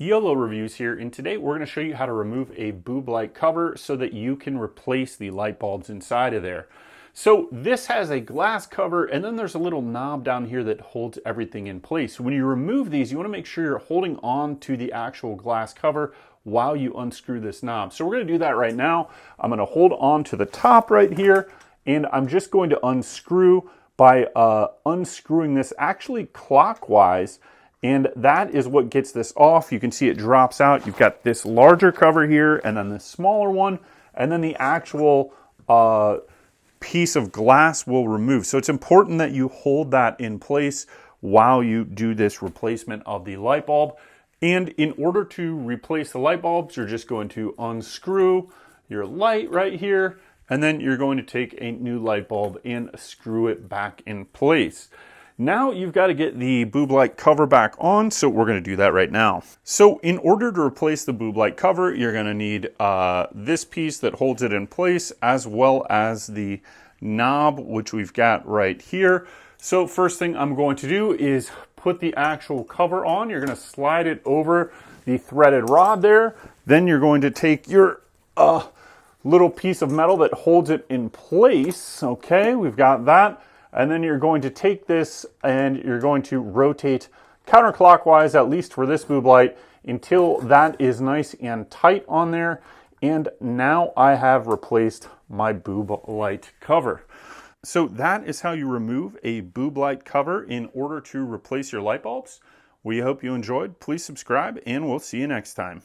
YOLO Reviews here, and today we're going to show you how to remove a boob light cover so that you can replace the light bulbs inside of there. So this has a glass cover, and then there's a little knob down here that holds everything in place. When you remove these, you want to make sure you're holding on to the actual glass cover while you unscrew this knob. So we're going to do that right now. I'm going to hold on to the top right here, and I'm just going to unscrew by unscrewing this actually clockwise. And that is what gets this off. You can see it drops out. You've got this larger cover here and then this smaller one, and then the actual piece of glass will remove. So it's important that you hold that in place while you do this replacement of the light bulb. And in order to replace the light bulbs, you're just going to unscrew your light right here, and then you're going to take a new light bulb and screw it back in place. Now you've got to get the boob light cover back on, so we're going to do that right now. So in order to replace the boob light cover, you're going to need this piece that holds it in place, as well as the knob, which we've got right here. So first thing I'm going to do is put the actual cover on. You're going to slide it over the threaded rod there. Then you're going to take your little piece of metal that holds it in place. Okay, we've got that. And then you're going to take this and you're going to rotate counterclockwise, at least for this boob light, until that is nice and tight on there. And now I have replaced my boob light cover. So that is how you remove a boob light cover in order to replace your light bulbs. We hope you enjoyed. Please subscribe and we'll see you next time.